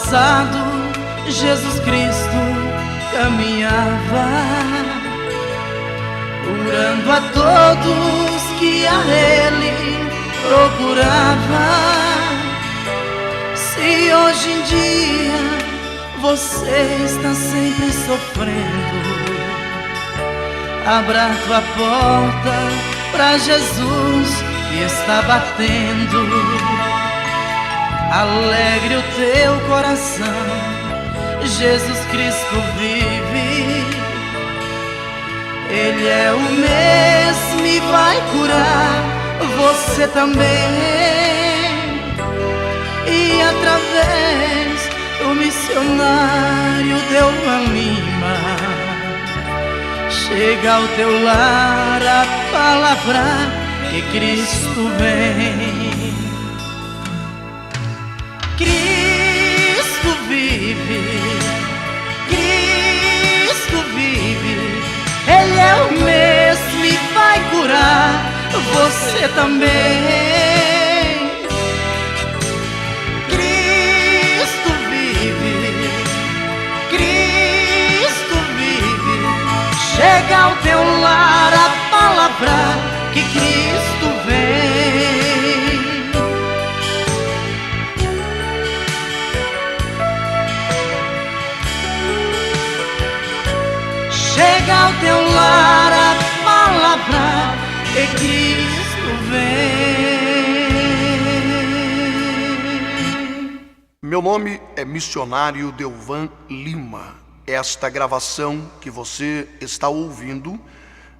passado, Jesus Cristo caminhava, curando a todos que a Ele procurava. Se hoje em dia você está sempre sofrendo, abra tua porta pra Jesus que está batendo. Alegre o teu coração, Jesus Cristo vive. Ele é o mesmo e vai curar você também. E através do missionário Delvan Lima, chega ao teu lar a palavra que Cristo vem. Cristo vive, Cristo vive. Ele é o mesmo e vai curar você também. Cristo vive, Cristo vive. Chega ao teu lar a palavra que Cristo vem. Chega ao teu lar a palavra que Cristo vem. Meu nome é missionário Delvan Lima. Esta gravação que você está ouvindo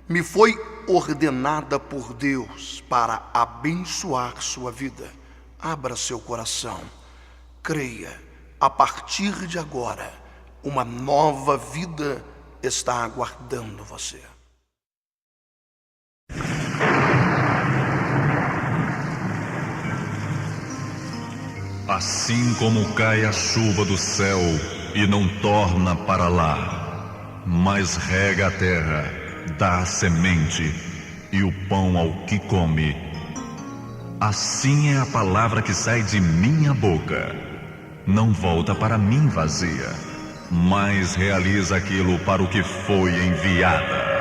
me foi ordenada por Deus para abençoar sua vida. Abra seu coração, creia, a partir de agora, uma nova vida está aguardando você. Assim como cai a chuva do céu e não torna para lá, mas rega a terra, dá a semente e o pão ao que come, assim é a palavra que sai de minha boca. Não volta para mim vazia, mas realiza aquilo para o que foi enviada.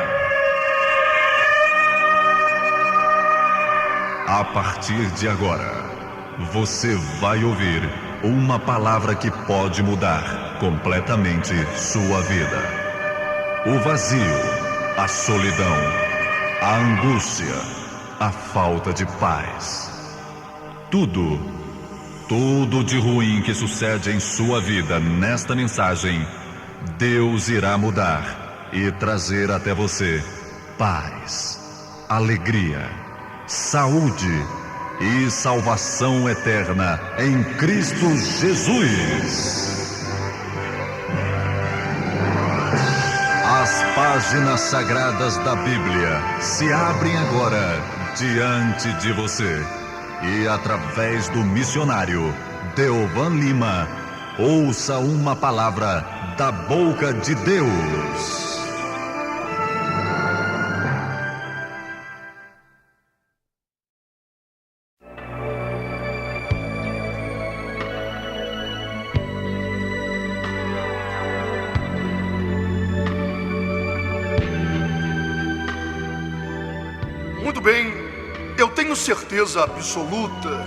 A partir de agora, você vai ouvir uma palavra que pode mudar completamente sua vida. O vazio, a solidão, a angústia, a falta de paz. Tudo de ruim que sucede em sua vida nesta mensagem, Deus irá mudar e trazer até você paz, alegria, saúde e salvação eterna em Cristo Jesus. As páginas sagradas da Bíblia se abrem agora diante de você. E através do missionário Delvan Lima, ouça uma palavra da boca de Deus. Muito bem, eu tenho certeza absoluta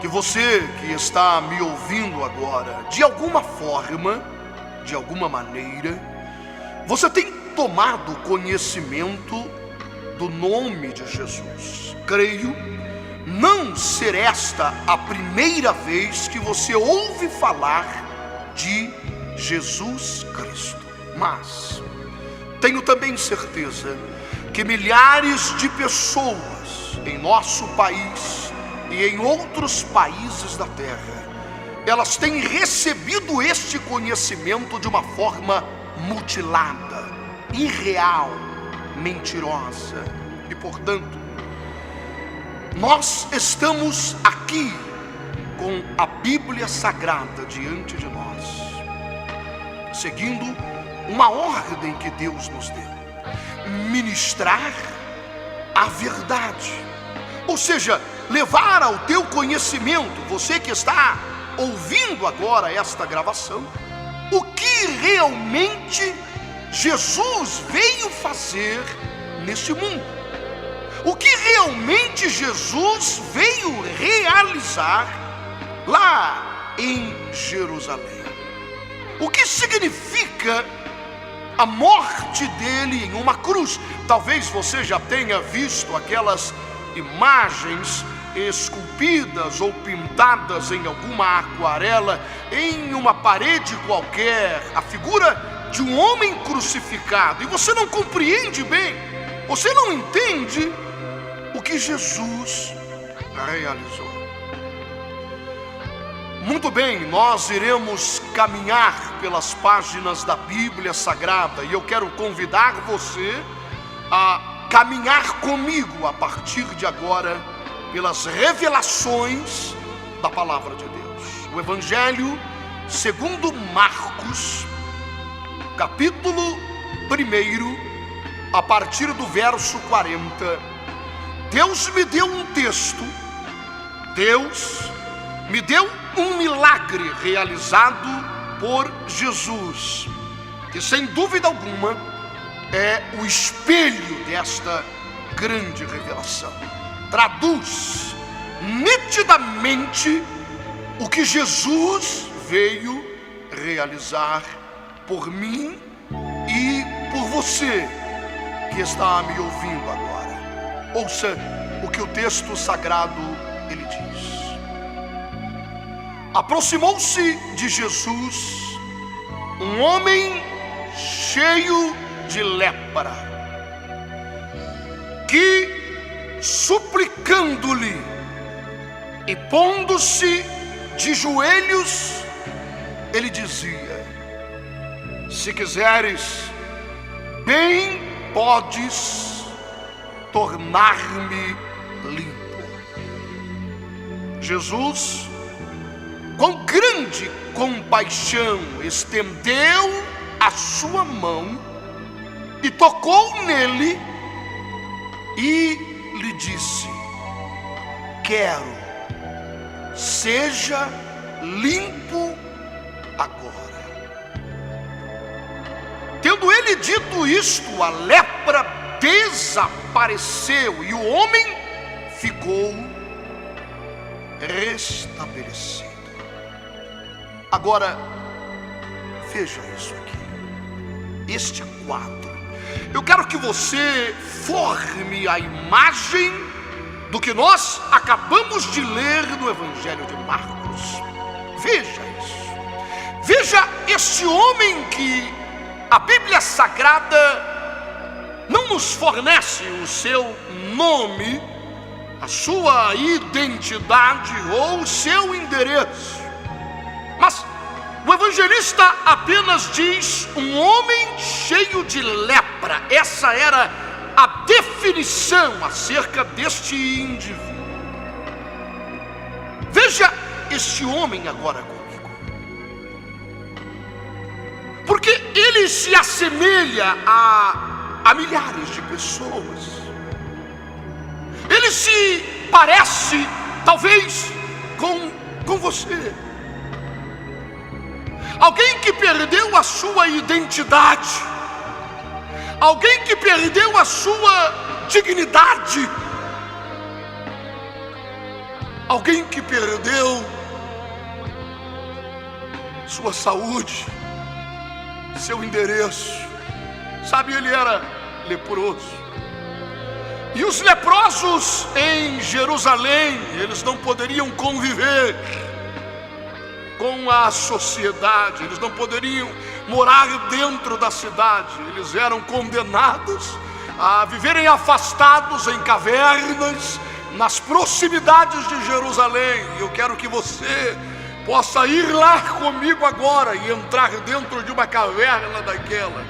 que você que está me ouvindo agora, de alguma forma, de alguma maneira, você tem tomado conhecimento do nome de Jesus. Creio não ser esta a primeira vez que você ouve falar de Jesus Cristo, mas tenho também certeza que milhares de pessoas em nosso país e em outros países da terra, elas têm recebido este conhecimento de uma forma mutilada, irreal, mentirosa. E portanto, nós estamos aqui com a Bíblia Sagrada diante de nós, seguindo uma ordem que Deus nos deu: ministrar a verdade, ou seja, levar ao teu conhecimento, você que está ouvindo agora esta gravação, o que realmente Jesus veio fazer neste mundo. O que realmente Jesus veio realizar lá em Jerusalém. O que significa a morte dele em uma cruz? Talvez você já tenha visto aquelas imagens esculpidas ou pintadas em alguma aquarela, em uma parede qualquer, a figura de um homem crucificado, e você não compreende bem, você não entende o que Jesus realizou. Muito bem, nós iremos caminhar pelas páginas da Bíblia Sagrada, e eu quero convidar você a caminhar comigo a partir de agora pelas revelações da palavra de Deus. O Evangelho segundo Marcos, capítulo 1, a partir do verso 40. Deus me deu um texto, Deus me deu um milagre realizado por Jesus, que sem dúvida alguma é o espelho desta grande revelação. Traduz nitidamente o que Jesus veio realizar por mim e por você que está me ouvindo agora. Ouça o que o texto sagrado ele diz. Aproximou-se de Jesus um homem cheio de lepra, que suplicando-lhe e pondo-se de joelhos, ele dizia: se quiseres, bem podes tornar-me limpo. Jesus, com grande compaixão, estendeu a sua mão e tocou nele e lhe disse: quero, seja limpo agora. Tendo ele dito isto, a lepra desapareceu e o homem ficou restabelecido. Agora, veja isso aqui, este quadro. Eu quero que você forme a imagem do que nós acabamos de ler no Evangelho de Marcos. Veja isso. Veja este homem que a Bíblia Sagrada não nos fornece o seu nome, a sua identidade ou o seu endereço, mas o evangelista apenas diz: um homem cheio de lepra. Essa era a definição acerca deste indivíduo. Veja este homem agora comigo, porque ele se assemelha a milhares de pessoas. Ele se parece, talvez, com você. Alguém que perdeu a sua identidade, alguém que perdeu a sua dignidade, alguém que perdeu sua saúde, seu endereço. Sabe, ele era leproso. E os leprosos em Jerusalém, eles não poderiam conviver com a sociedade, eles não poderiam morar dentro da cidade, eles eram condenados a viverem afastados em cavernas, nas proximidades de Jerusalém. Eu quero que você possa ir lá comigo agora e entrar dentro de uma caverna daquela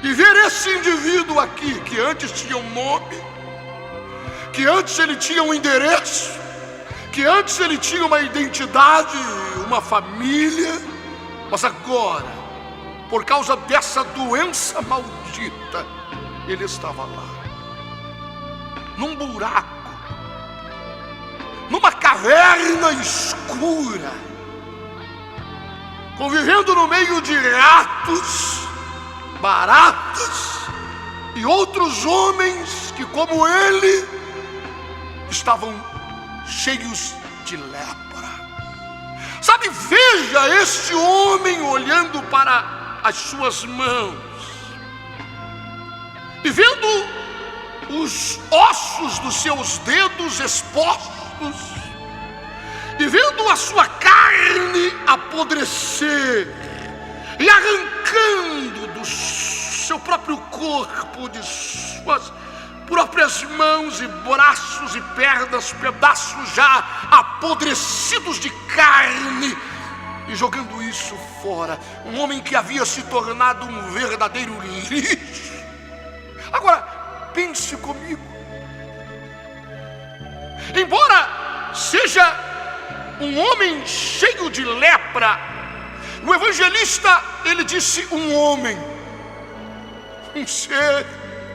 e ver esse indivíduo aqui, que antes tinha um nome, que antes ele tinha um endereço, que antes ele tinha uma identidade, uma família, mas agora, por causa dessa doença maldita, ele estava lá, num buraco, numa caverna escura, convivendo no meio de ratos, baratas e outros homens que, como ele, estavam cheios de lepra. Sabe, veja este homem olhando para as suas mãos e vendo os ossos dos seus dedos expostos e vendo a sua carne apodrecer e arrancando do seu próprio corpo, de suas próprias mãos e braços e pernas, pedaços já apodrecidos de carne, e jogando isso fora. Um homem que havia se tornado um verdadeiro lixo. Agora, pense comigo. Embora seja um homem cheio de lepra, o evangelista, ele disse um homem, um ser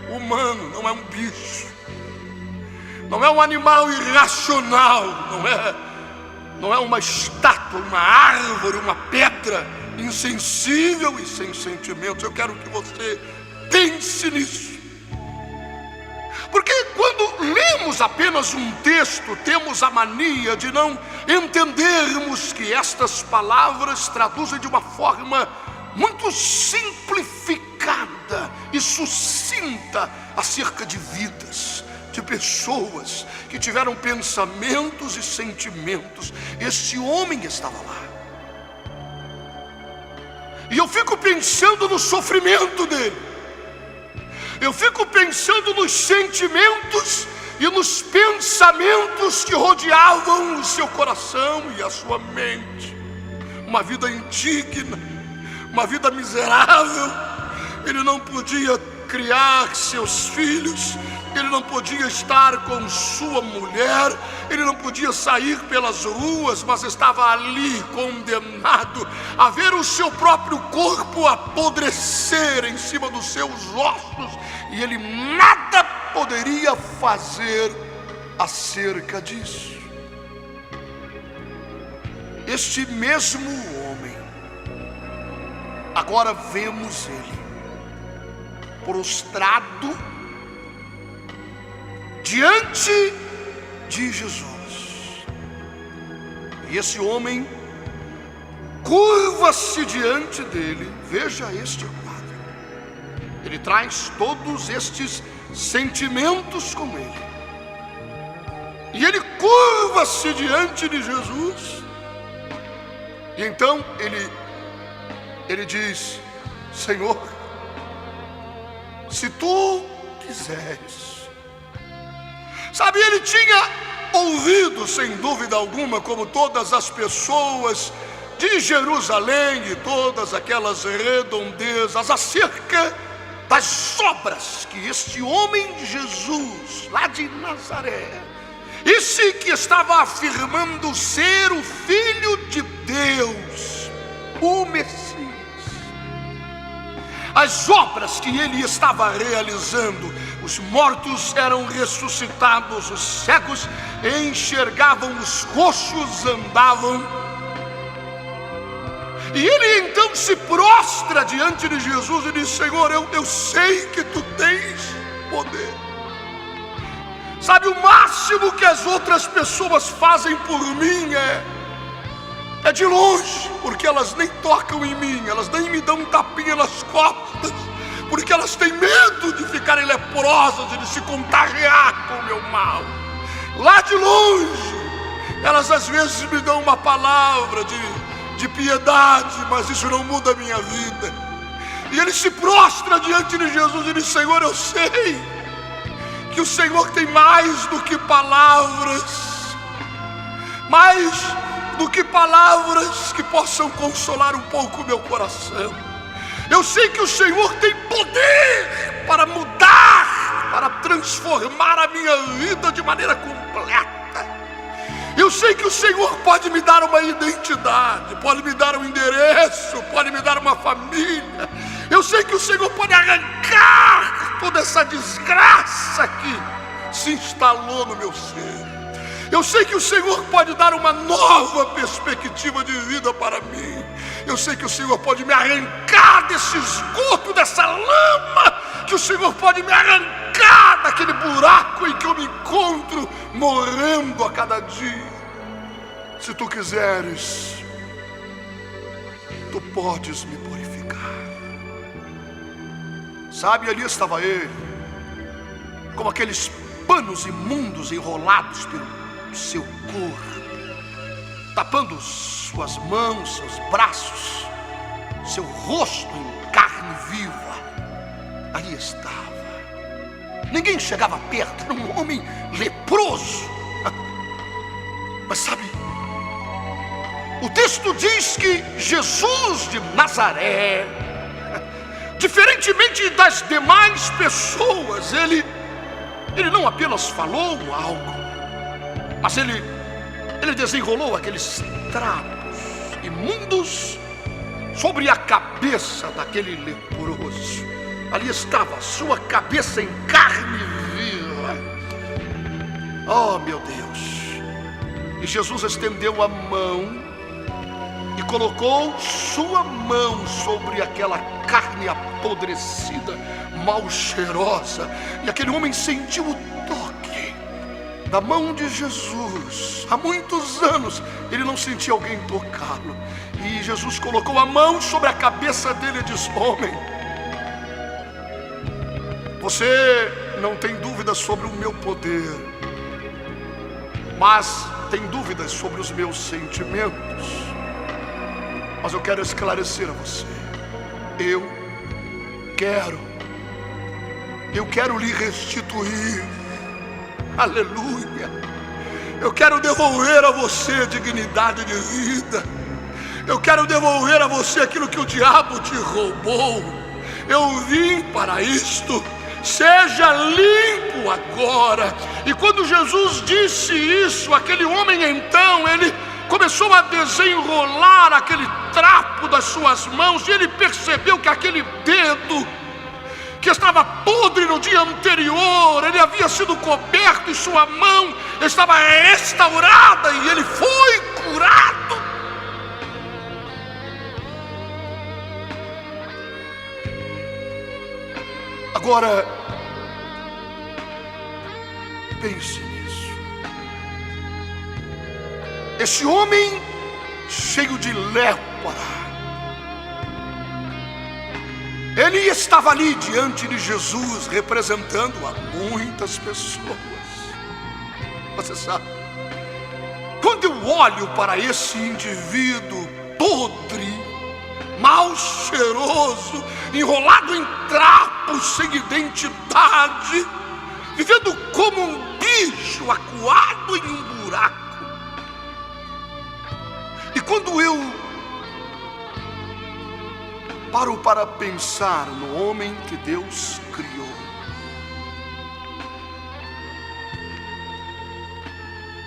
humano, não é um bicho, não é um animal irracional, não é uma estátua, uma árvore, uma pedra insensível e sem sentimentos. Eu quero que você pense nisso, porque quando lemos apenas um texto, temos a mania de não entendermos que estas palavras traduzem de uma forma muito simplificada e sucinta acerca de vidas, de pessoas que tiveram pensamentos e sentimentos. Este homem estava lá, e eu fico pensando no sofrimento dele, eu fico pensando nos sentimentos e nos pensamentos que rodeavam o seu coração e a sua mente. Uma vida indigna, uma vida miserável. Ele não podia criar seus filhos, ele não podia estar com sua mulher, ele não podia sair pelas ruas, mas estava ali condenado a ver o seu próprio corpo apodrecer em cima dos seus ossos, e ele nada poderia fazer acerca disso. Este mesmo homem, agora vemos ele prostrado diante de Jesus. E esse homem curva-se diante dele. Veja este quadro. Ele traz todos estes sentimentos com ele. E ele curva-se diante de Jesus. E então ele diz: Senhor, se tu quiseres. Sabe, ele tinha ouvido, sem dúvida alguma, como todas as pessoas de Jerusalém e todas aquelas redondezas, acerca das obras que este homem Jesus, lá de Nazaré, esse que estava afirmando ser o Filho de Deus, o Messias, as obras que ele estava realizando. Os mortos eram ressuscitados, os cegos enxergavam, os coxos andavam. E ele então se prostra diante de Jesus e diz: Senhor, eu sei que tu tens poder. Sabe, o máximo que as outras pessoas fazem por mim é de longe, porque elas nem tocam em mim, elas nem me dão um tapinha nas costas, porque elas têm medo de ficarem leprosas e de se contagiar com o meu mal. Lá de longe, elas às vezes me dão uma palavra de piedade, mas isso não muda a minha vida. E ele se prostra diante de Jesus e diz: Senhor, eu sei que o Senhor tem mais do que palavras, mais do que palavras que possam consolar um pouco o meu coração. Eu sei que o Senhor tem poder para mudar, para transformar a minha vida de maneira completa. Eu sei que o Senhor pode me dar uma identidade, pode me dar um endereço, pode me dar uma família. Eu sei que o Senhor pode arrancar toda essa desgraça que se instalou no meu ser. Eu sei que o Senhor pode dar uma nova perspectiva de vida para mim. Eu sei que o Senhor pode me arrancar desse esgoto, dessa lama, que o Senhor pode me arrancar daquele buraco em que eu me encontro, morrendo a cada dia. Se tu quiseres, tu podes me purificar. Sabe, ali estava ele, com aqueles panos imundos enrolados pelo seu corpo, tapando suas mãos, seus braços, seu rosto em carne viva. Ali estava. Ninguém chegava perto, era um homem leproso. Mas sabe, o texto diz que Jesus de Nazaré, diferentemente das demais pessoas, ele não apenas falou algo, mas ele desenrolou aqueles trapos imundos sobre a cabeça daquele leproso. Ali estava a sua cabeça em carne viva. Oh, meu Deus! E Jesus estendeu a mão e colocou sua mão sobre aquela carne apodrecida, mal cheirosa. E aquele homem sentiu o toque da mão de Jesus. Há muitos anos ele não sentia alguém tocá-lo. E Jesus colocou a mão sobre a cabeça dele e disse: homem, você não tem dúvidas sobre o meu poder, mas tem dúvidas sobre os meus sentimentos. Mas eu quero esclarecer a você. Eu quero lhe restituir. Aleluia. Eu quero devolver a você dignidade de vida. Eu quero devolver a você aquilo que o diabo te roubou. Eu vim para isto. Seja limpo agora. E quando Jesus disse isso, aquele homem então, ele começou a desenrolar aquele trapo das suas mãos. E ele percebeu que aquele dedo que estava podre no dia anterior, ele havia sido coberto e sua mão estava restaurada e ele foi curado. Agora, pense nisso. Esse homem cheio de lepra, ele estava ali diante de Jesus, representando a muitas pessoas. Você sabe, quando eu olho para esse indivíduo podre, mal cheiroso, enrolado em trapos, sem identidade, vivendo como um bicho acuado em um buraco. E quando eu paro para pensar no homem que Deus criou,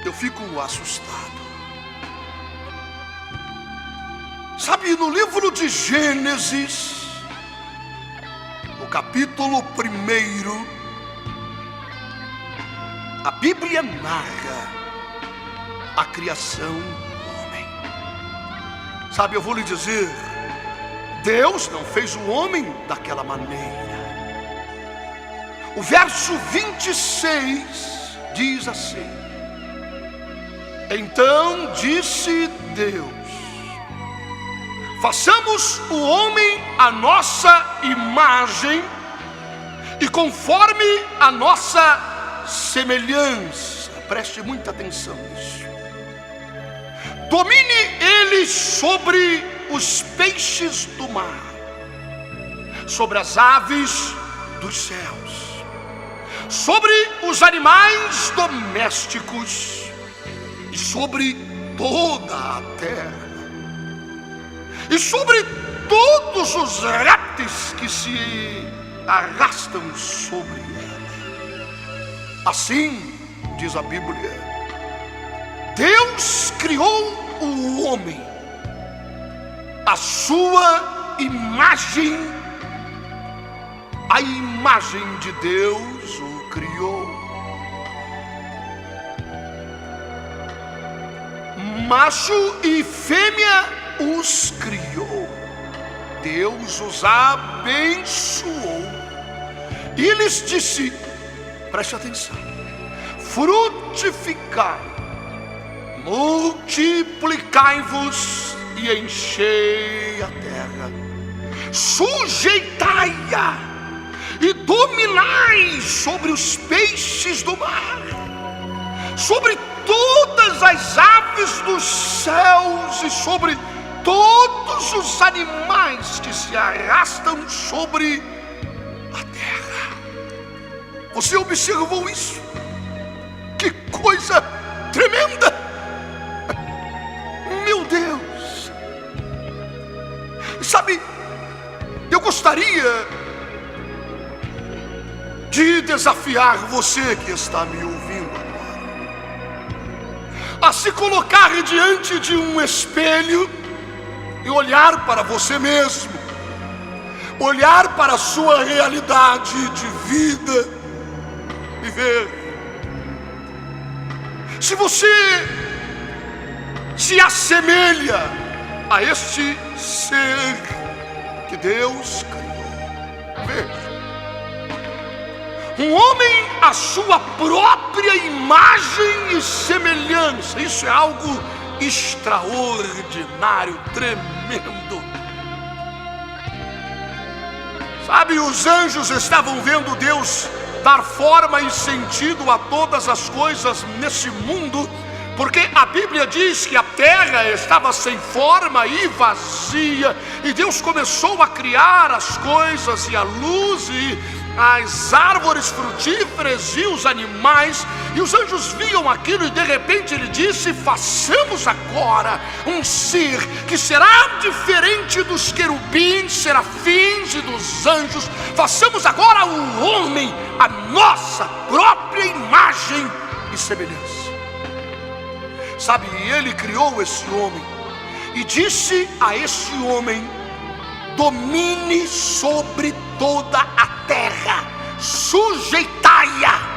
eu fico assustado. Sabe, no livro de Gênesis, no capítulo 1, a Bíblia narra a criação do homem. Sabe, eu vou lhe dizer, Deus não fez o homem daquela maneira. O verso 26 diz assim: então disse Deus: façamos o homem à nossa imagem e conforme a nossa semelhança. Preste muita atenção nisso. Domine ele sobre os peixes do mar, sobre as aves dos céus, sobre os animais domésticos e sobre toda a terra, e sobre todos os répteis que se arrastam sobre ela. Assim, diz a Bíblia, Deus criou o homem, a sua imagem, a imagem de Deus o criou. macho e fêmea os criou. Deus os abençoou e lhes disse, preste atenção: frutificai, multiplicai-vos e enchei a terra, sujeitai-a e dominai sobre os peixes do mar, sobre todas as aves dos céus e sobre todos os animais que se arrastam sobre a terra. Você observou isso? Que coisa tremenda! Meu Deus! Sabe, eu gostaria de desafiar você que está me ouvindo agora a se colocar diante de um espelho e olhar para você mesmo, olhar para a sua realidade de vida e ver se você se assemelha a este ser que Deus criou. Veja, um homem à sua própria imagem e semelhança. Isso é algo extraordinário, tremendo. Sabe, os anjos estavam vendo Deus dar forma e sentido a todas as coisas nesse mundo, porque a Bíblia diz que a terra estava sem forma e vazia, e Deus começou a criar as coisas, e a luz, e as árvores frutíferas e os animais, e os anjos viam aquilo, e de repente ele disse: façamos agora um ser que será diferente dos querubins, serafins e dos anjos. Façamos agora o homem a nossa própria imagem e semelhança. Sabe, ele criou esse homem e disse a esse homem: domine sobre toda a terra, sujeitai-a.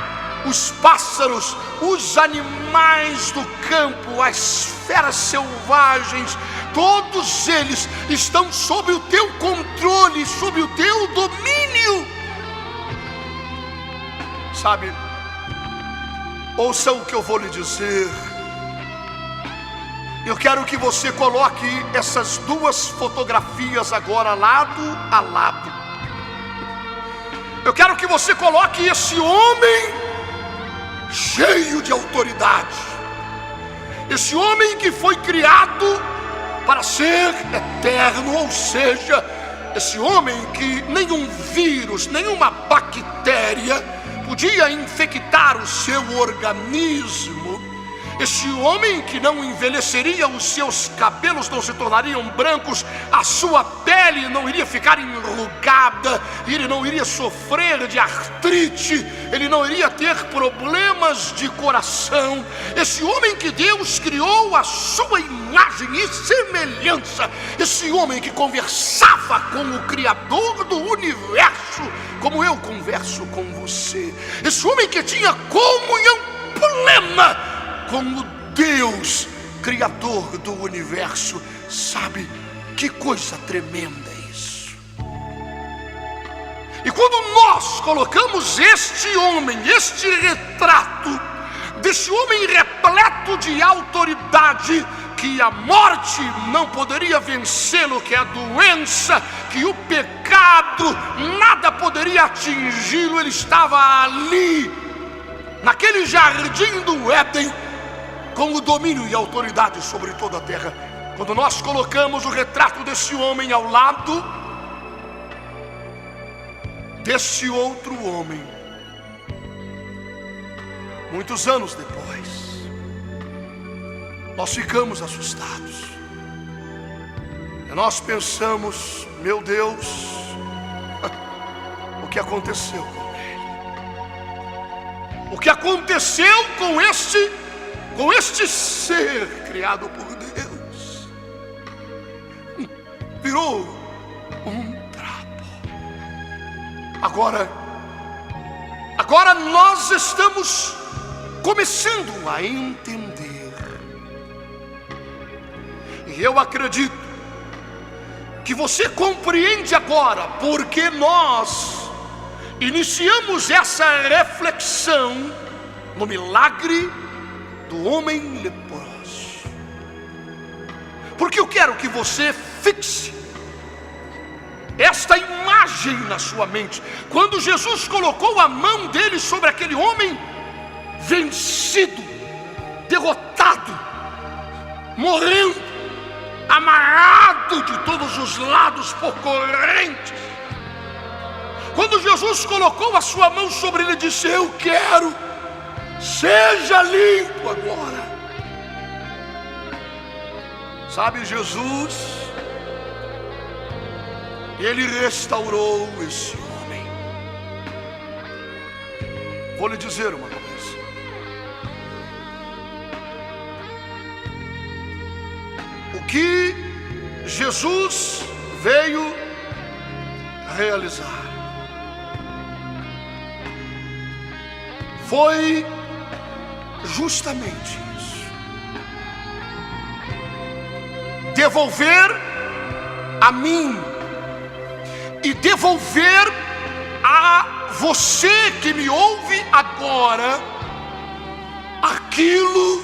Os pássaros, os animais do campo, as feras selvagens, todos eles estão sob o teu controle, sob o teu domínio. Sabe, ouça o que eu vou lhe dizer. Eu quero que você coloque essas duas fotografias agora lado a lado. Eu quero que você coloque esse homem cheio de autoridade, esse homem que foi criado para ser eterno, ou seja, esse homem que nenhum vírus, nenhuma bactéria podia infectar o seu organismo. Esse homem que não envelheceria, os seus cabelos não se tornariam brancos, a sua pele não iria ficar enrugada, ele não iria sofrer de artrite, ele não iria ter problemas de coração. Esse homem que Deus criou à sua imagem e semelhança, esse homem que conversava com o Criador do universo, como eu converso com você. Esse homem que tinha comunhão plena com o Deus Criador do universo. Sabe, que coisa tremenda é isso. E quando nós colocamos este homem, este retrato desse homem repleto de autoridade, que a morte não poderia vencê-lo, que a doença, que o pecado, nada poderia atingi-lo, ele estava ali, naquele jardim do Éden, com o domínio e autoridade sobre toda a terra. Quando nós colocamos o retrato desse homem ao lado desse outro homem, muitos anos depois, nós ficamos assustados. E nós pensamos: meu Deus, o que aconteceu com ele? O que aconteceu com este ser criado por Deus? Virou um trapo. Agora nós estamos começando a entender E eu acredito que você compreende agora porque nós iniciamos essa reflexão no milagre do homem leproso. Porque eu quero que você fixe esta imagem na sua mente. Quando Jesus colocou a mão dele sobre aquele homem vencido, derrotado, morrendo, amarrado de todos os lados por correntes. Quando Jesus colocou a sua mão sobre ele, disse: eu quero, seja limpo agora. Sabe, Jesus, ele restaurou esse homem. Vou lhe dizer uma coisa. O que Jesus veio realizar foi justamente isso: devolver a mim e devolver a você que me ouve agora aquilo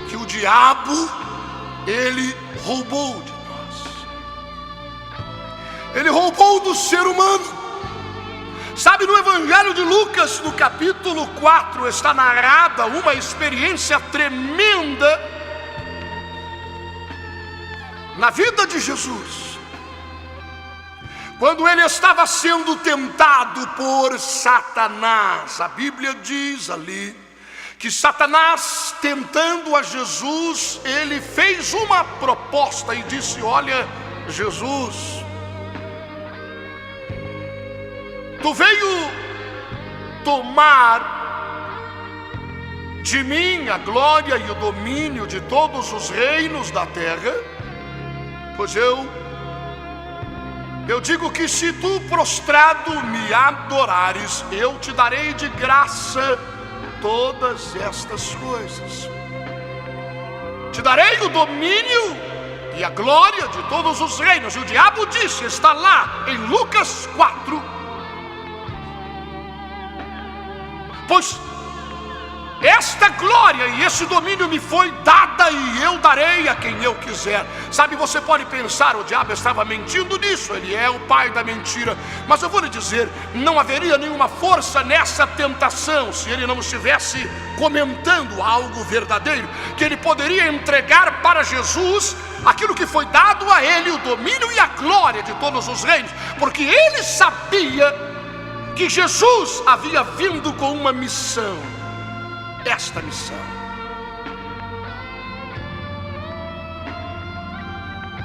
que o diabo ele roubou de nós. Ele roubou do ser humano. Sabe, no Evangelho de Lucas, no capítulo 4, está narrada uma experiência tremenda na vida de Jesus. Quando ele estava sendo tentado por Satanás, a Bíblia diz ali que Satanás, tentando a Jesus, ele fez uma proposta e disse: olha, Jesus, tu veio tomar de mim a glória e o domínio de todos os reinos da terra, pois eu digo que se tu prostrado me adorares, eu te darei de graça todas estas coisas. Te darei o domínio e a glória de todos os reinos. E o diabo disse, está lá em Lucas 4, pois esta glória e esse domínio me foi dada e eu darei a quem eu quiser. Sabe, você pode pensar, o diabo estava mentindo nisso, ele é o pai da mentira. Mas eu vou lhe dizer, não haveria nenhuma força nessa tentação se ele não estivesse comentando algo verdadeiro, que ele poderia entregar para Jesus aquilo que foi dado a ele, o domínio e a glória de todos os reinos, porque ele sabia que Jesus havia vindo com uma missão. Esta missão: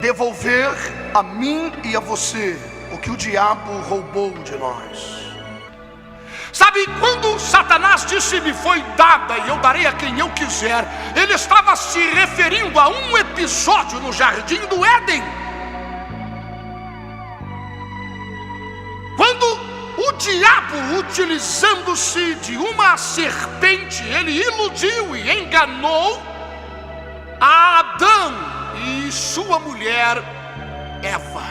devolver a mim e a você o que o diabo roubou de nós. Sabe, quando Satanás disse me foi dada e eu darei a quem eu quiser, ele estava se referindo a um episódio no jardim do Éden, quando o diabo, utilizando-se de uma serpente, ele iludiu e enganou a Adão e sua mulher Eva.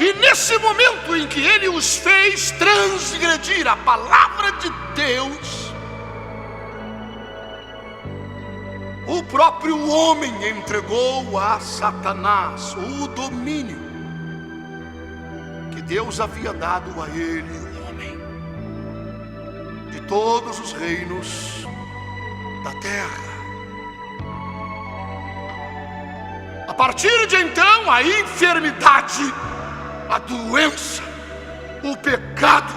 E nesse momento em que ele os fez transgredir a palavra de Deus, o próprio homem entregou a Satanás o domínio que Deus havia dado a ele, o homem, de todos os reinos da terra. A partir de então, a enfermidade, a doença, o pecado,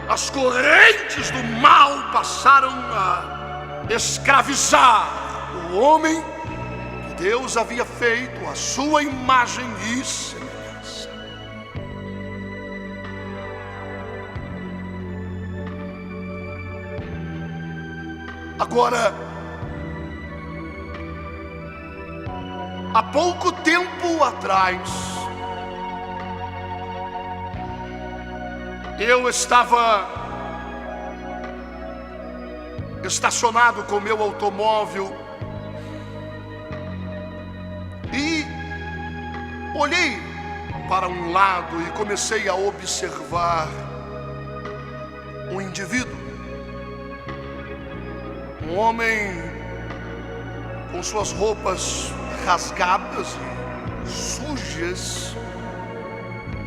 as correntes do mal passaram a escravizar o homem que Deus havia feito a sua imagem e semelhança. Agora, há pouco tempo atrás, eu estava estacionado com meu automóvel olhei para um lado e comecei a observar um indivíduo, um homem com suas roupas rasgadas e sujas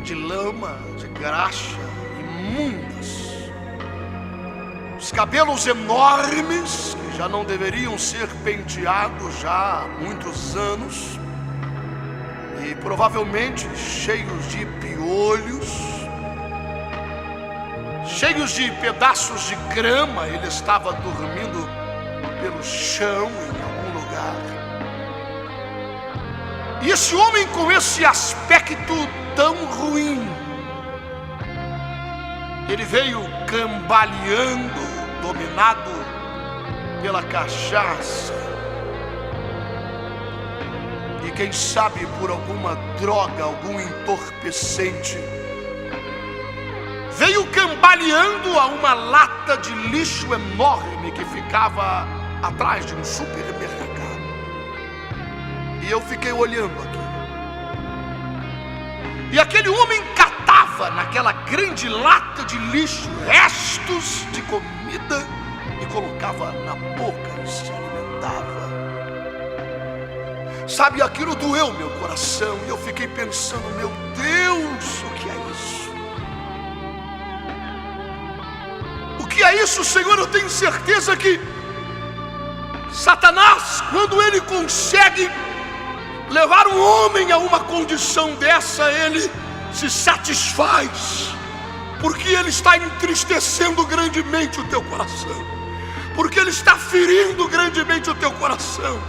de lama, de graxa, imundas, os cabelos enormes que já não deveriam ser penteados já há muitos anos e provavelmente cheios de piolhos, cheios de pedaços de grama. Ele estava dormindo pelo chão em algum lugar. E esse homem, com esse aspecto tão ruim, ele veio cambaleando, dominado pela cachaça e quem sabe por alguma droga, algum entorpecente. Veio cambaleando a uma lata de lixo enorme que ficava atrás de um supermercado. E eu fiquei olhando aquilo. E aquele homem catava naquela grande lata de lixo restos de comida e colocava na boca e se alimentava. Sabe, aquilo doeu meu coração e eu fiquei pensando: meu Deus, o que é isso? O que é isso, Senhor? Eu tenho certeza que Satanás, quando ele consegue levar um homem a uma condição dessa, ele se satisfaz, porque ele está entristecendo grandemente o teu coração, porque ele está ferindo grandemente o teu coração,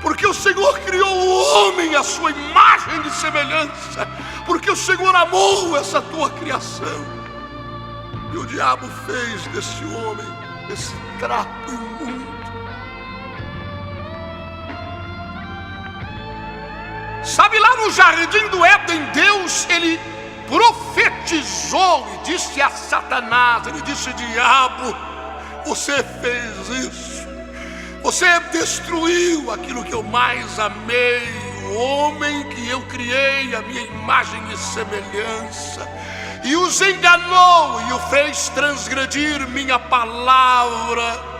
porque o Senhor criou o homem à sua imagem e semelhança, porque o Senhor amou essa tua criação. E o diabo fez desse homem esse trapo imundo. Sabe, lá no jardim do Éden, Deus, ele profetizou e disse a Satanás, ele disse: diabo, você fez isso, você destruiu aquilo que eu mais amei, o homem que eu criei, a minha imagem e semelhança, e os enganou e o fez transgredir minha palavra.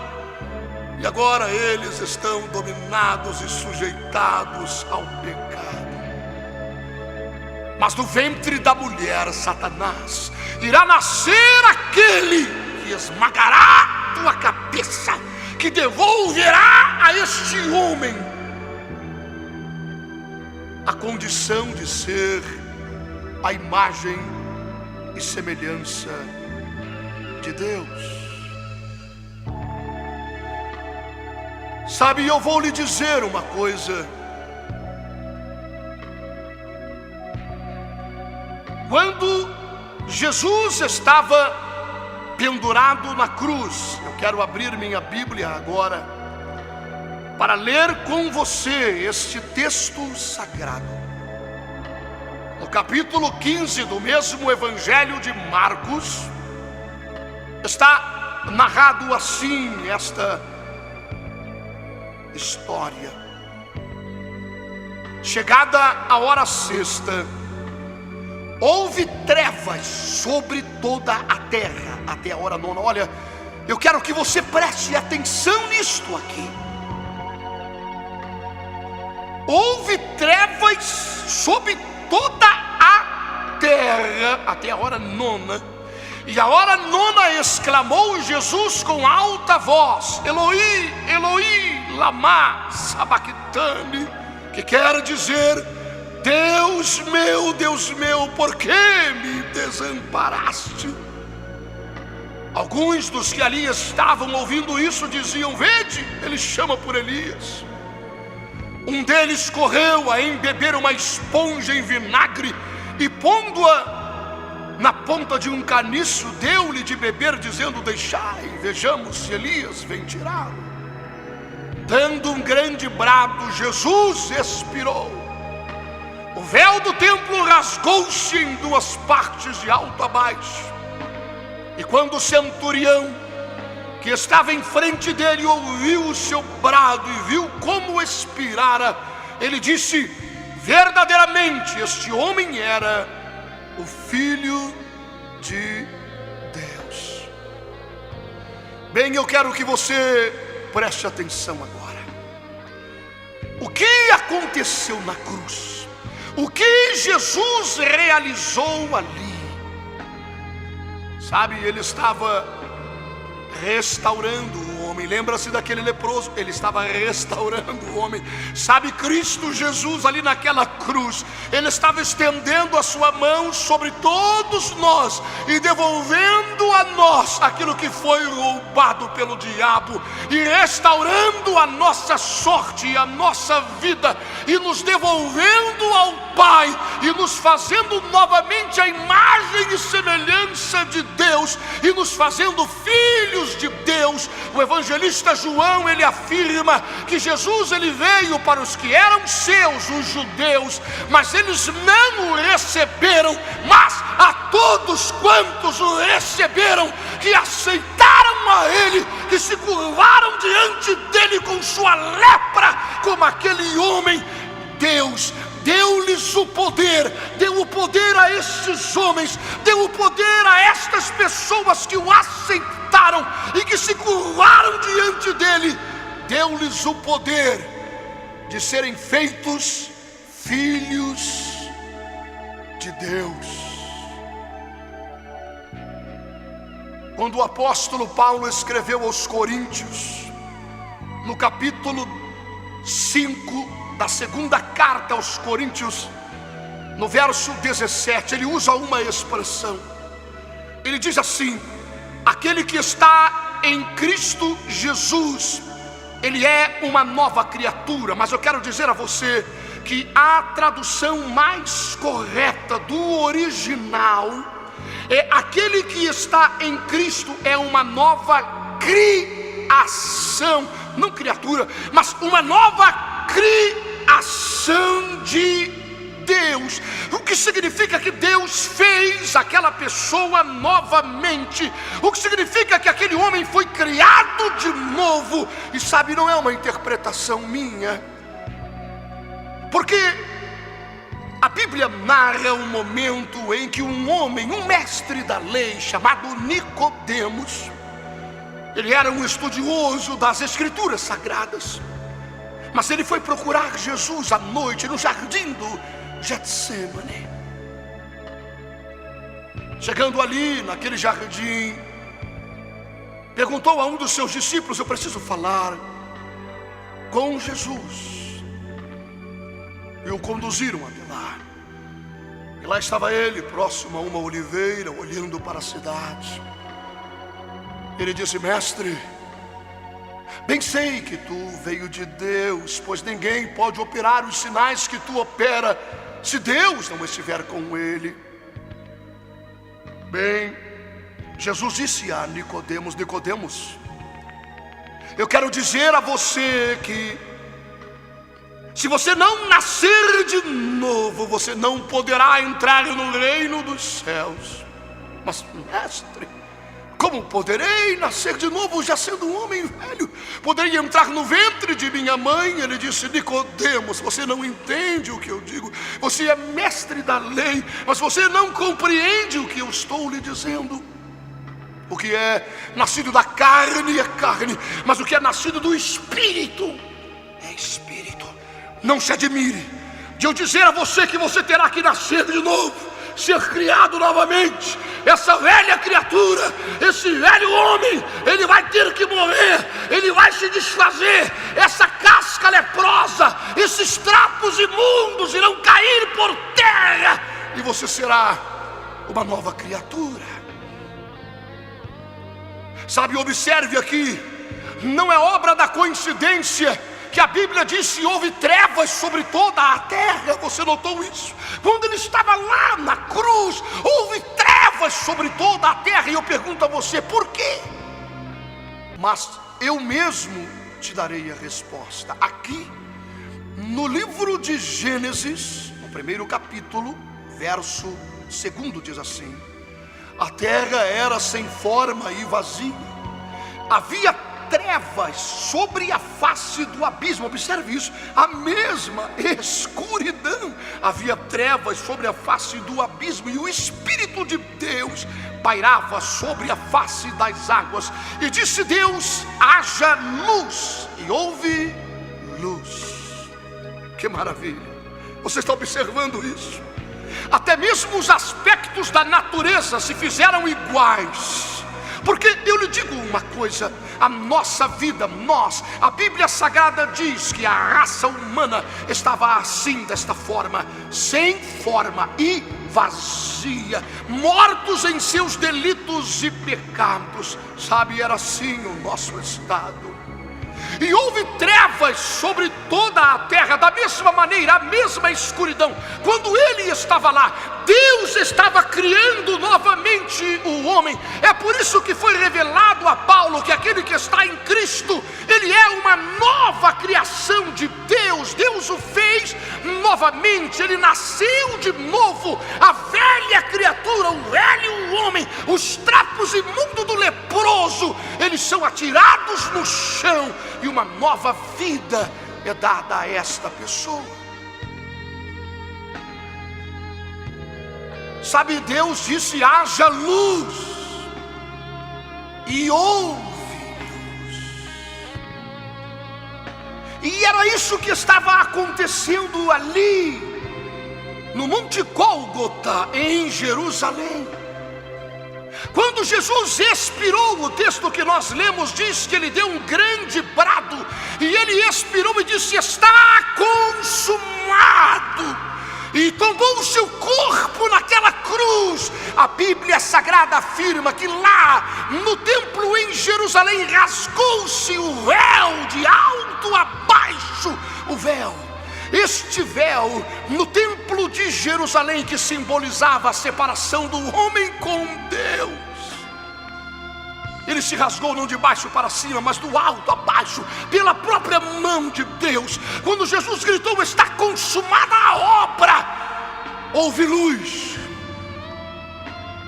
E agora eles estão dominados e sujeitados ao pecado. Mas do ventre da mulher, Satanás, irá nascer aquele que esmagará tua cabeça, que devolverá a este homem a condição de ser a imagem e semelhança de Deus. Sabe, eu vou lhe dizer uma coisa: quando Jesus estava pendurado na cruz, eu quero abrir minha Bíblia agora para ler com você este texto sagrado. No capítulo 15 do mesmo Evangelho de Marcos, está narrado assim esta história. Chegada a hora sexta, houve trevas sobre toda a terra até a hora nona. Olha, eu quero que você preste atenção nisto aqui. Houve trevas sobre toda a terra até a hora nona. E a hora nona exclamou Jesus com alta voz: Eloi, Eloi, lama sabachthani, que quer dizer: Deus meu, por que me desamparaste? Alguns dos que ali estavam ouvindo isso diziam: vede, ele chama por Elias. Um deles correu a embeber uma esponja em vinagre e, pondo-a na ponta de um caniço, deu-lhe de beber, dizendo: deixai, vejamos se Elias vem tirá-lo. Dando um grande brado, Jesus expirou. O véu do templo rasgou-se em duas partes, de alto a baixo. E quando o centurião que estava em frente dele ouviu o seu brado e viu como expirara, ele disse: verdadeiramente este homem era o Filho de Deus. Bem, eu quero que você preste atenção agora. O que aconteceu na cruz? O que Jesus realizou ali? Sabe, ele estava restaurando o homem. Lembra-se daquele leproso? Ele estava restaurando o homem. Sabe, Cristo Jesus ali naquela cruz, ele estava estendendo a sua mão sobre todos nós e devolvendo a nós aquilo que foi roubado pelo diabo, e restaurando a nossa sorte e a nossa vida, e nos devolvendo ao Pai, e nos fazendo novamente a imagem e semelhança de Deus, e nos fazendo filhos de Deus. O evangelista João, ele afirma que Jesus, ele veio para os que eram seus, os judeus, mas eles não o receberam. Mas a todos quantos o receberam, que aceitaram a ele, que se curvaram diante dele com sua lepra, como aquele homem, Deus deu-lhes o poder, deu o poder a estes homens, deu o poder a estas pessoas que o aceitaram e que se curvaram diante dele, deu-lhes o poder de serem feitos filhos de Deus. Quando o apóstolo Paulo escreveu aos Coríntios, no capítulo 5 da segunda carta aos Coríntios, no verso 17, ele usa uma expressão. Ele diz assim: aquele que está em Cristo Jesus, ele é uma nova criatura. Mas eu quero dizer a você que a tradução mais correta do original é: aquele que está em Cristo é uma nova criação. Não criatura, mas uma nova criação de Deus. O que significa que Deus fez aquela pessoa novamente. O que significa que aquele homem foi criado de novo. E sabe, não é uma interpretação minha, porque a Bíblia narra um momento em que um homem, um mestre da lei chamado Nicodemos, ele era um estudioso das Escrituras Sagradas, mas ele foi procurar Jesus à noite no jardim do Getsemane. Chegando ali naquele jardim, perguntou a um dos seus discípulos: eu preciso falar com Jesus. E o conduziram até lá. E lá estava ele, próximo a uma oliveira, olhando para a cidade. Ele disse: mestre, bem sei que tu veio de Deus, pois ninguém pode operar os sinais que tu opera se Deus não estiver com ele. Bem, Jesus disse a Nicodemos: Nicodemos, eu quero dizer a você que se você não nascer de novo, você não poderá entrar no reino dos céus. Mas mestre, como poderei nascer de novo já sendo um homem velho? Poderei entrar no ventre de minha mãe? Ele disse: Nicodemos, você não entende o que eu digo. Você é mestre da lei, mas você não compreende o que eu estou lhe dizendo. O que é nascido da carne é carne, mas o que é nascido do Espírito é Espírito. Não se admire de eu dizer a você que você terá que nascer de novo, ser criado novamente. Essa velha criatura, esse velho homem, ele vai ter que morrer, ele vai se desfazer. Essa casca leprosa, esses trapos imundos irão cair por terra, e você será uma nova criatura. Sabe, observe aqui, não é obra da coincidência que a Bíblia diz que houve trevas sobre toda a terra. Você notou isso? Quando ele estava lá na cruz, houve trevas sobre toda a terra. E eu pergunto a você, por quê? Mas eu mesmo te darei a resposta. Aqui, no livro de Gênesis, no primeiro capítulo, verso 2, diz assim: a terra era sem forma e vazia, havia trevas sobre a face do abismo. Observe isso, a mesma escuridão. Havia trevas sobre a face do abismo, e o Espírito de Deus pairava sobre a face das águas. E disse Deus: haja luz, e houve luz. Que maravilha! Você está observando isso? Até mesmo os aspectos da natureza se fizeram iguais. Porque eu lhe digo uma coisa, a nossa vida, a Bíblia Sagrada diz que a raça humana estava assim, desta forma, sem forma e vazia, mortos em seus delitos e pecados. Sabe, era assim o nosso estado. E houve trevas sobre toda a terra, da mesma maneira, a mesma escuridão. Quando ele estava lá, Deus estava criando novamente o homem. É por isso que foi revelado a Paulo que aquele que está em Cristo, ele é uma nova criação de Deus. Deus o fez novamente, ele nasceu de novo. A velha criatura, o velho homem, os trapos imundos do leproso, eles são atirados no chão, e uma nova vida é dada a esta pessoa. Sabe, Deus disse: haja luz, e houve luz. E era isso que estava acontecendo ali, no Monte Gólgota, em Jerusalém. Quando Jesus expirou, o texto que nós lemos diz que ele deu um grande brado, e ele expirou e disse: está consumado, e tomou o seu corpo naquela cruz. A Bíblia Sagrada afirma que lá no templo em Jerusalém rasgou-se o véu de alto a baixo, o véu. Este véu no templo de Jerusalém, que simbolizava a separação do homem com Deus, ele se rasgou não de baixo para cima, mas do alto a baixo, pela própria mão de Deus. Quando Jesus gritou: está consumada a obra, houve luz.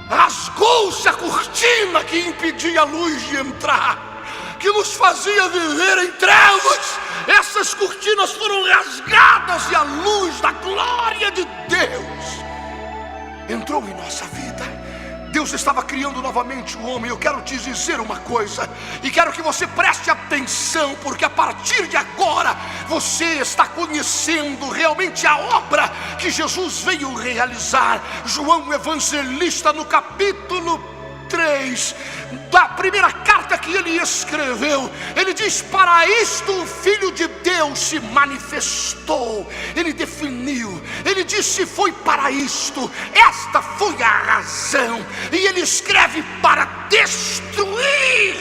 Rasgou-se a cortina que impedia a luz de entrar, que nos fazia viver em trevas. Essas cortinas foram rasgadas, e a luz da glória de Deus entrou em nossa vida. Deus estava criando novamente o homem. Eu quero te dizer uma coisa, e quero que você preste atenção, porque a partir de agora você está conhecendo realmente a obra que Jesus veio realizar. João Evangelista, no capítulo 3 da primeira carta que ele escreveu, ele diz: para isto o Filho de Deus se manifestou. Ele definiu, ele disse: foi para isto, esta foi a razão. E ele escreve: para destruir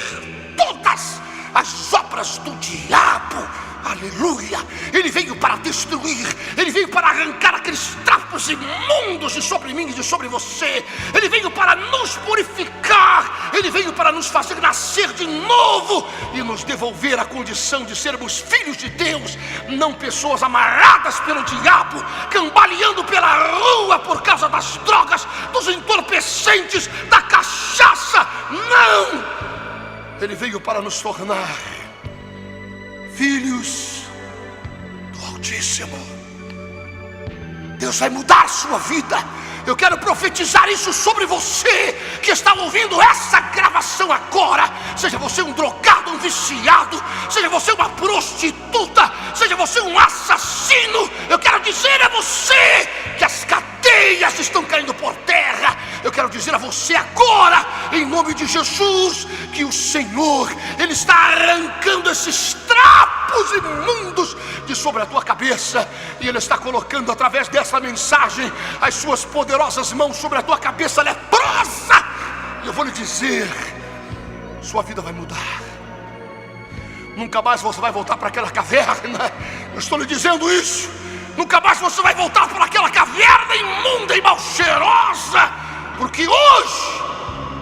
todas as obras do diabo. Aleluia! Ele veio para destruir, ele veio para arrancar aqueles trapos imundos de sobre mim e de sobre você. Ele veio para nos purificar, ele veio para nos fazer nascer de novo e nos devolver a condição de sermos filhos de Deus, não pessoas amarradas pelo diabo, cambaleando pela rua por causa das drogas, dos entorpecentes, da cachaça. Não! Ele veio para nos tornar filhos do Altíssimo. Deus vai mudar sua vida. Eu quero profetizar isso sobre você que está ouvindo essa gravação agora. Seja você um drogado, um viciado, seja você uma prostituta, seja você um assassino, eu quero dizer a você que as cadeias estão caindo por terra. Eu quero dizer a você agora, em nome de Jesus, que o Senhor, Ele está arrancando esses trapos imundos de sobre a tua cabeça, e Ele está colocando através dessa mensagem as suas poderosas mãos sobre a tua cabeça leprosa. E eu vou lhe dizer: sua vida vai mudar. Nunca mais você vai voltar para aquela caverna. Eu estou lhe dizendo isso. Nunca mais você vai voltar para aquela caverna imunda e mal cheirosa, porque hoje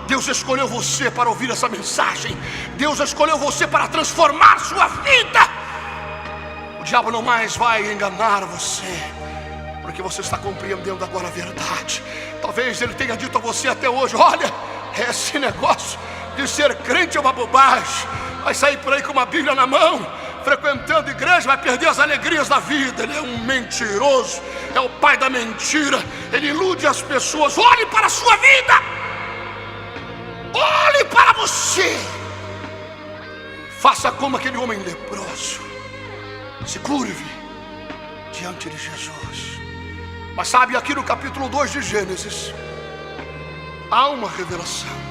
Deus escolheu você para ouvir essa mensagem. Deus escolheu você para transformar sua vida. O diabo não mais vai enganar você, porque você está compreendendo agora a verdade. Talvez ele tenha dito a você até hoje: olha, esse negócio de ser crente é uma bobagem. vai sair por aí com uma Bíblia na mão, frequentando igreja, vai perder as alegrias da vida. Ele é um mentiroso, é o pai da mentira, ele ilude as pessoas. Olhe para a sua vida, olhe para você, faça como aquele homem leproso, se curve diante de Jesus. Mas sabe, aqui no capítulo 2 de Gênesis há uma revelação.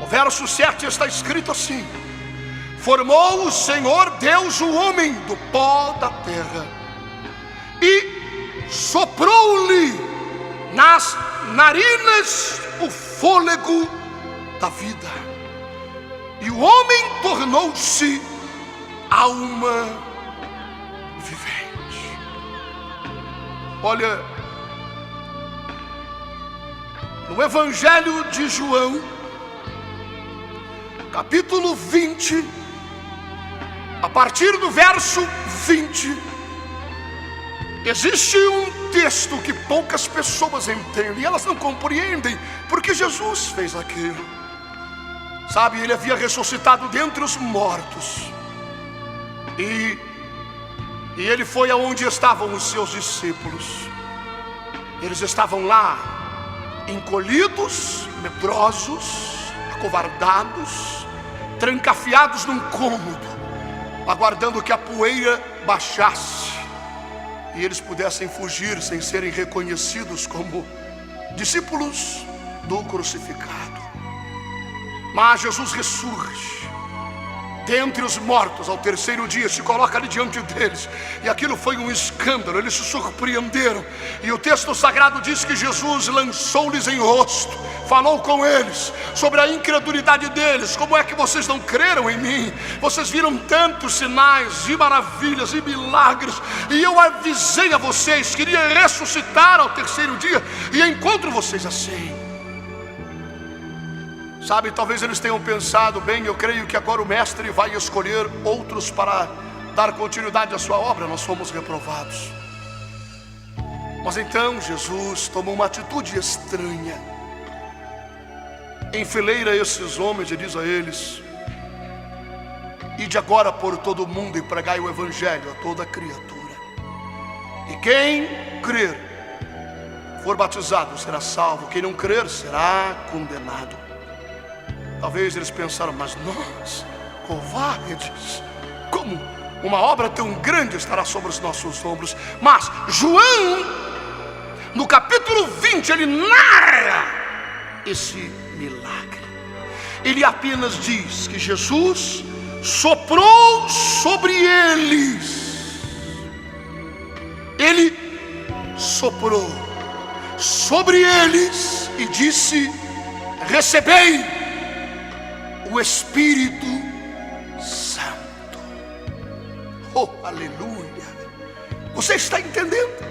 No verso 7 está escrito assim: formou o Senhor Deus o homem do pó da terra e soprou-lhe nas narinas o fôlego da vida, e o homem tornou-se alma vivente. Olha, no Evangelho de João, capítulo 20, a partir do verso 20, existe um texto que poucas pessoas entendem, e elas não compreendem porque Jesus fez aquilo. Sabe, ele havia ressuscitado dentre os mortos, e ele foi aonde estavam os seus discípulos. Eles estavam lá, encolhidos, medrosos, acovardados, trancafiados num cômodo, aguardando que a poeira baixasse e eles pudessem fugir sem serem reconhecidos como discípulos do crucificado. Mas Jesus ressurge dentre os mortos ao terceiro dia, se coloca ali diante deles, e aquilo foi um escândalo. Eles se surpreenderam, e o texto sagrado diz que Jesus lançou-lhes em rosto, falou com eles sobre a incredulidade deles. Como é que vocês não creram em mim? Vocês viram tantos sinais e maravilhas e milagres, e eu avisei a vocês que iria ressuscitar ao terceiro dia, e encontro vocês assim. Sabe, talvez eles tenham pensado: bem, eu creio que agora o mestre vai escolher outros para dar continuidade à sua obra, nós fomos reprovados. Mas então Jesus tomou uma atitude estranha, enfileira esses homens e diz a eles: ide agora por todo o mundo e pregai o evangelho a toda criatura, e quem crer, for batizado, será salvo, quem não crer, será condenado. Talvez eles pensaram: mas nós, covardes, como uma obra tão grande estará sobre os nossos ombros? Mas João, no capítulo 20, ele narra esse milagre. Ele apenas diz que Jesus soprou sobre eles. Ele soprou sobre eles e disse: recebei o Espírito Santo. Oh, aleluia! Você está entendendo?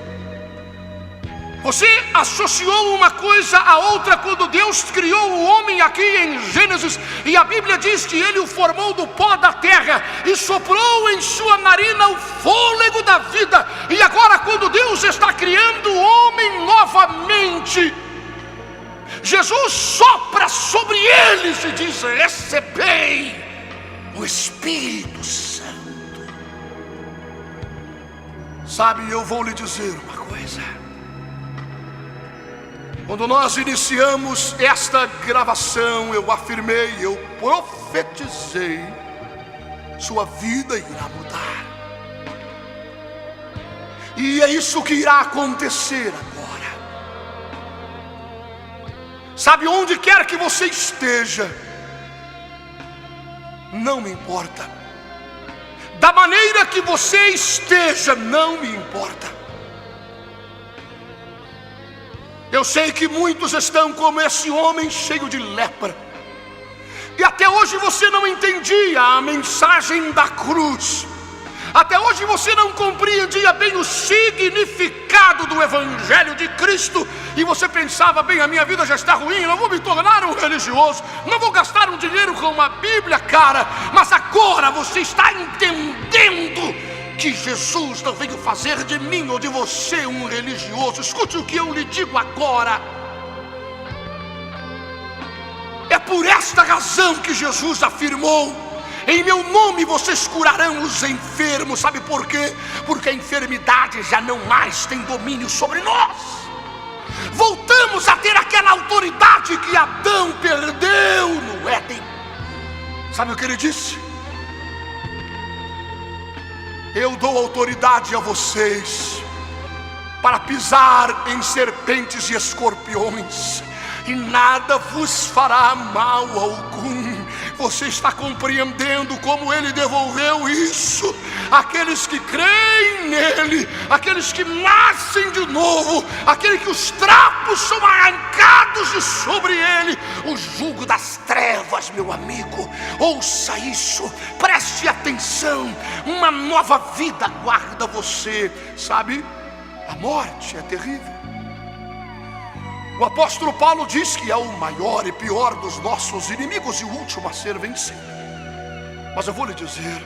Você associou uma coisa à outra quando Deus criou o homem aqui em Gênesis, e a Bíblia diz que ele o formou do pó da terra e soprou em sua narina o fôlego da vida. E agora, quando Deus está criando o homem novamente, Jesus sopra sobre eles e diz: recebei o Espírito Santo. Sabe, eu vou lhe dizer uma coisa: quando nós iniciamos esta gravação, eu afirmei, eu profetizei, sua vida irá mudar. E é isso que irá acontecer agora. Sabe, onde quer que você esteja, não me importa. Da maneira que você esteja, não me importa. Eu sei que muitos estão como esse homem cheio de lepra, e até hoje você não entendia a mensagem da cruz. Até hoje você não compreendia bem o significado do Evangelho de Cristo, e você pensava: bem, a minha vida já está ruim, eu não vou me tornar um religioso, não vou gastar um dinheiro com uma Bíblia cara. Mas agora você está entendendo que Jesus não veio fazer de mim ou de você um religioso. Escute o que eu lhe digo agora. É por esta razão que Jesus afirmou: Em meu nome vocês curarão os enfermos. Sabe por quê? Porque a enfermidade já não mais tem domínio sobre nós. Voltamos a ter aquela autoridade que Adão perdeu no Éden. Sabe o que ele disse? Eu dou autoridade a vocês para pisar em serpentes e escorpiões, e nada vos fará mal algum. Você está compreendendo como ele devolveu isso? Aqueles que creem nele, aqueles que nascem de novo, aquele que os trapos são arrancados de sobre ele, o jugo das trevas, meu amigo. Ouça isso, preste atenção. Uma nova vida aguarda você. Sabe, a morte é terrível. O apóstolo Paulo diz que é o maior e pior dos nossos inimigos e o último a ser vencido. Mas eu vou lhe dizer,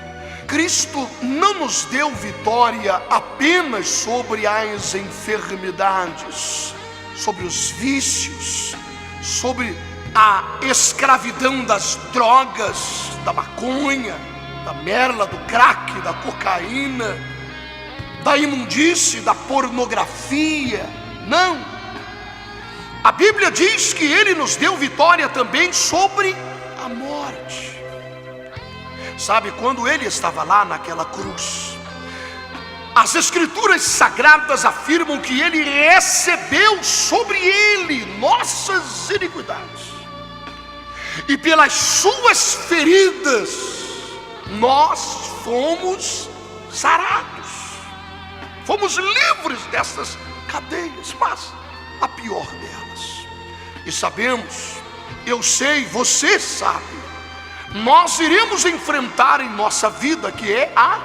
Cristo não nos deu vitória apenas sobre as enfermidades, sobre os vícios, sobre a escravidão das drogas, da maconha, da merla, do crack, da cocaína, da imundície, da pornografia. Não. A Bíblia diz que Ele nos deu vitória também sobre a morte. Sabe, quando Ele estava lá naquela cruz, as Escrituras Sagradas afirmam que Ele recebeu sobre Ele nossas iniquidades, e pelas suas feridas nós fomos sarados, fomos livres dessas cadeias. Mas a pior delas, e sabemos, eu sei, você sabe, nós iremos enfrentar em nossa vida, que é a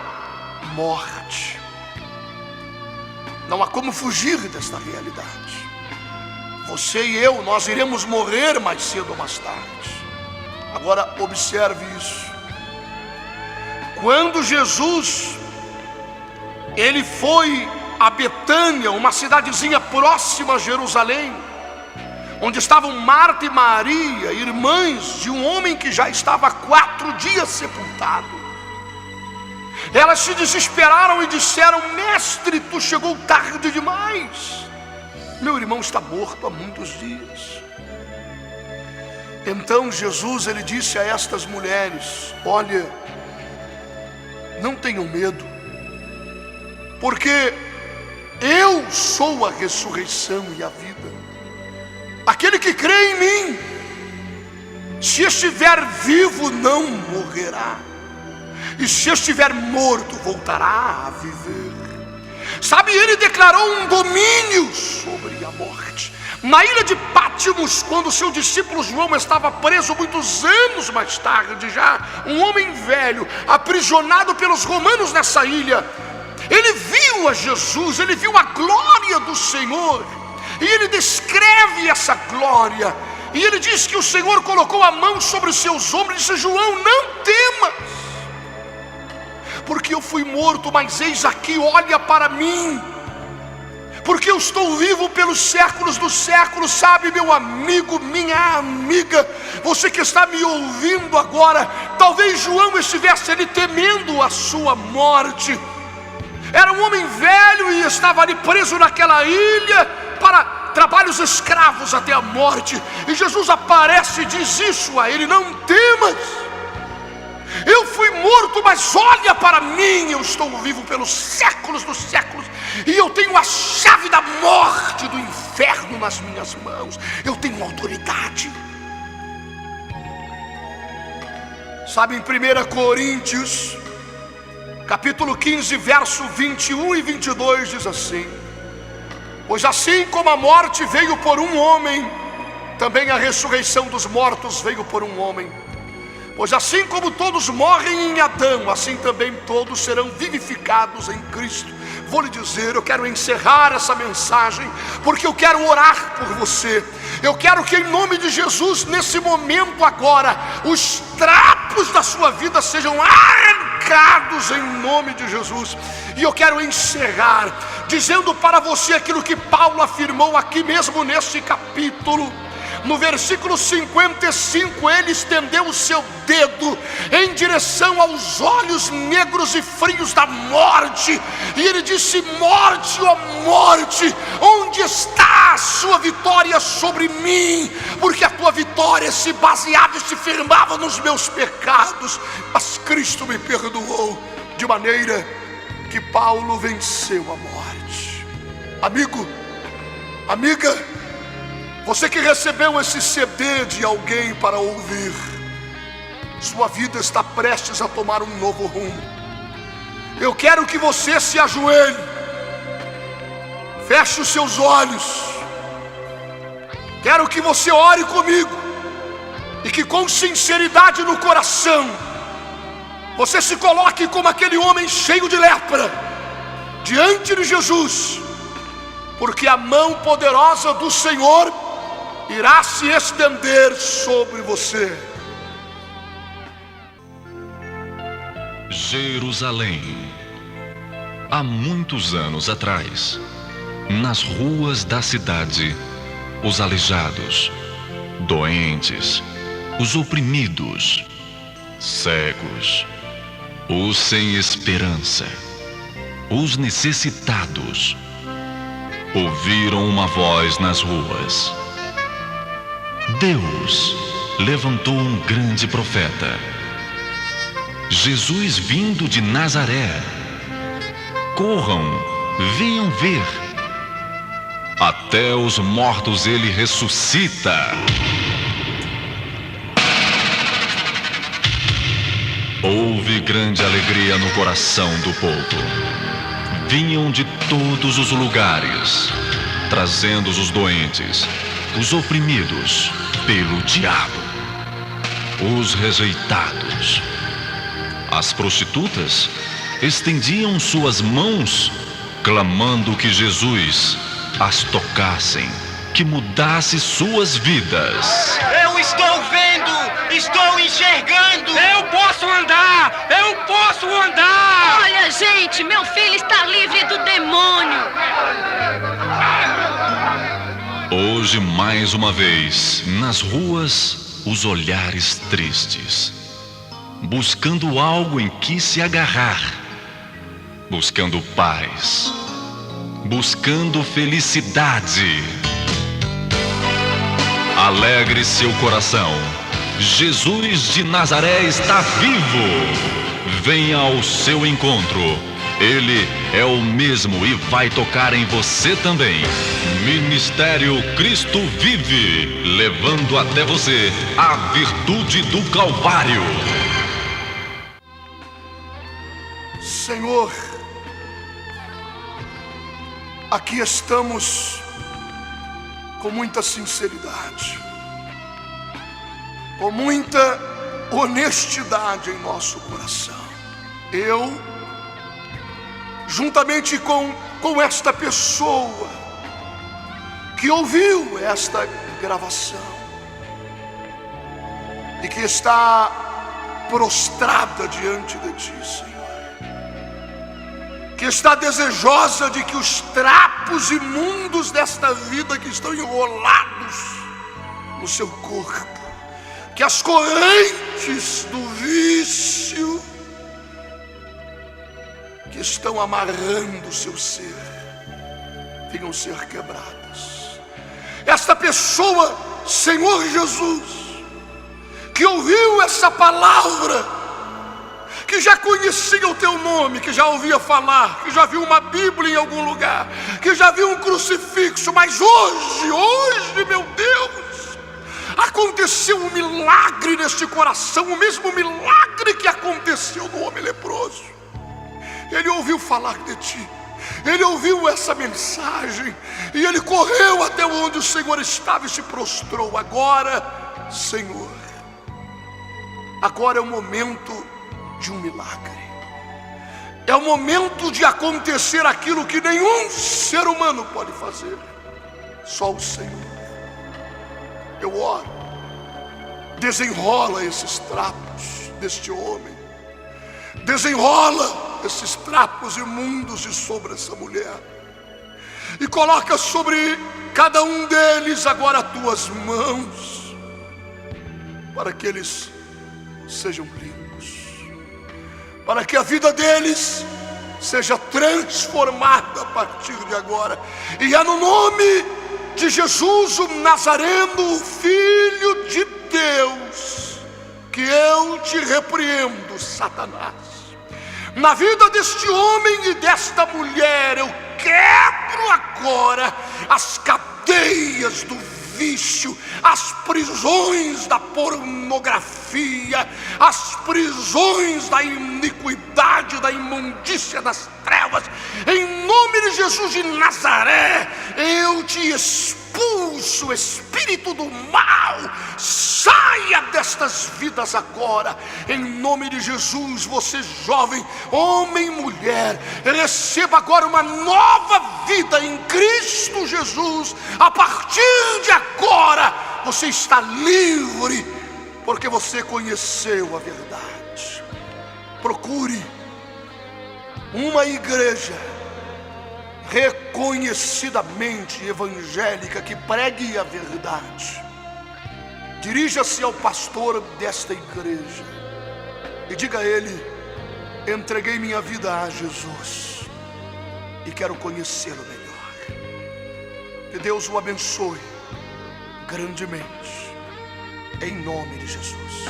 morte. Não há como fugir desta realidade. Você e eu, nós iremos morrer mais cedo ou mais tarde. Agora observe isso. Quando Jesus, ele foi a Betânia, uma cidadezinha próxima a Jerusalém, onde estavam Marta e Maria, irmãs de um homem que já estava há 4 dias sepultado. Elas se desesperaram e disseram: mestre, tu chegou tarde demais, meu irmão está morto há muitos dias. Então Jesus, ele disse a estas mulheres: olha, não tenham medo, porque eu sou a ressurreição e a vida. Aquele que crê em mim, se estiver vivo, não morrerá, e se estiver morto, voltará a viver. Sabe, ele declarou um domínio sobre a morte. Na ilha de Pátimos, quando seu discípulo João estava preso muitos anos mais tarde, já um homem velho, aprisionado pelos romanos nessa ilha, ele viu a Jesus, ele viu a glória do Senhor, e ele descreve essa glória, e ele diz que o Senhor colocou a mão sobre os seus ombros e disse: João, não temas, porque eu fui morto, mas eis aqui, olha para mim, porque eu estou vivo pelos séculos dos séculos. Sabe, meu amigo, minha amiga, você que está me ouvindo agora, talvez João estivesse ali temendo a sua morte. Era um homem velho e estava ali preso naquela ilha para trabalhos escravos até a morte. E Jesus aparece e diz isso a ele: não temas, eu fui morto, mas olha para mim, eu estou vivo pelos séculos dos séculos, e eu tenho a chave da morte, do inferno nas minhas mãos. Eu tenho autoridade. Sabe, em 1 Coríntios capítulo 15, verso 21 e 22 diz assim: pois assim como a morte veio por um homem, também a ressurreição dos mortos veio por um homem. Pois assim como todos morrem em Adão, assim também todos serão vivificados em Cristo. Vou lhe dizer, eu quero encerrar essa mensagem, porque eu quero orar por você. Eu quero que em nome de Jesus, nesse momento agora, os trapos da sua vida sejam arrancados em nome de Jesus. E eu quero encerrar dizendo para você aquilo que Paulo afirmou aqui mesmo nesse capítulo: no versículo 55, ele estendeu o seu dedo em direção aos olhos negros e frios da morte, e ele disse: morte, ó morte, onde está a sua vitória sobre mim? Porque a tua vitória se baseava e se firmava nos meus pecados, mas Cristo me perdoou, de maneira que Paulo venceu a morte. Amigo, amiga, você que recebeu esse CD de alguém para ouvir, sua vida está prestes a tomar um novo rumo. Eu quero que você se ajoelhe, feche os seus olhos, quero que você ore comigo, e que com sinceridade no coração, você se coloque como aquele homem cheio de lepra, diante de Jesus, porque a mão poderosa do Senhor irá se estender sobre você. Jerusalém. Há muitos anos atrás, nas ruas da cidade, os aleijados, doentes, os oprimidos, cegos, os sem esperança, os necessitados, ouviram uma voz nas ruas. Deus levantou um grande profeta, Jesus vindo de Nazaré. Corram, venham ver. Até os mortos ele ressuscita. Houve grande alegria no coração do povo. Vinham de todos os lugares, trazendo os doentes, os oprimidos pelo diabo, os rejeitados. As prostitutas estendiam suas mãos, clamando que Jesus as tocassem, que mudasse suas vidas. Eu estou vendo, estou enxergando. Eu posso andar, eu posso andar. Olha, gente, meu filho está livre do demônio. Hoje, mais uma vez, nas ruas, os olhares tristes, buscando algo em que se agarrar, buscando paz, buscando felicidade. Alegre seu coração, Jesus de Nazaré está vivo. Venha ao seu encontro. Ele é o mesmo e vai tocar em você também. Ministério Cristo Vive, levando até você a virtude do Calvário. Senhor, aqui estamos com muita sinceridade, com muita honestidade em nosso coração. Eu, juntamente com esta pessoa que ouviu esta gravação e que está prostrada diante de Ti, Senhor, que está desejosa de que os trapos imundos desta vida que estão enrolados no seu corpo, que as correntes do vício que estão amarrando o seu ser venham ser quebradas. Esta pessoa, Senhor Jesus, que ouviu essa palavra, que já conhecia o Teu nome, que já ouvia falar, que já viu uma Bíblia em algum lugar, que já viu um crucifixo, mas hoje, meu Deus, aconteceu um milagre neste coração, o mesmo milagre que aconteceu no homem leproso. Ele ouviu falar de Ti, ele ouviu essa mensagem, e ele correu até onde o Senhor estava e se prostrou. Agora, Senhor, agora é o momento de um milagre. É o momento de acontecer aquilo que nenhum ser humano pode fazer, só o Senhor. Eu oro, desenrola esses trapos deste homem, desenrola esses trapos imundos de sobre essa mulher, e coloca sobre cada um deles agora as tuas mãos, para que eles sejam limpos, para que a vida deles seja transformada a partir de agora. E é no nome de Jesus o Nazareno, o Filho de Deus, que eu te repreendo, Satanás. Na vida deste homem e desta mulher, eu quebro agora as cadeias do vício, as prisões da pornografia, as prisões da iniquidade, da imundícia das trevas. Em nome de Jesus de Nazaré, eu te expulso, espírito do mal, saia destas vidas agora. Em nome de Jesus, você jovem, homem e mulher, receba agora uma nova vida em Cristo Jesus. A partir de agora, você está livre, porque você conheceu a verdade. Procure uma igreja reconhecidamente evangélica que pregue a verdade. Dirija-se ao pastor desta igreja e diga a ele: entreguei minha vida a Jesus e quero conhecê-lo melhor. Que Deus o abençoe grandemente, em nome de Jesus.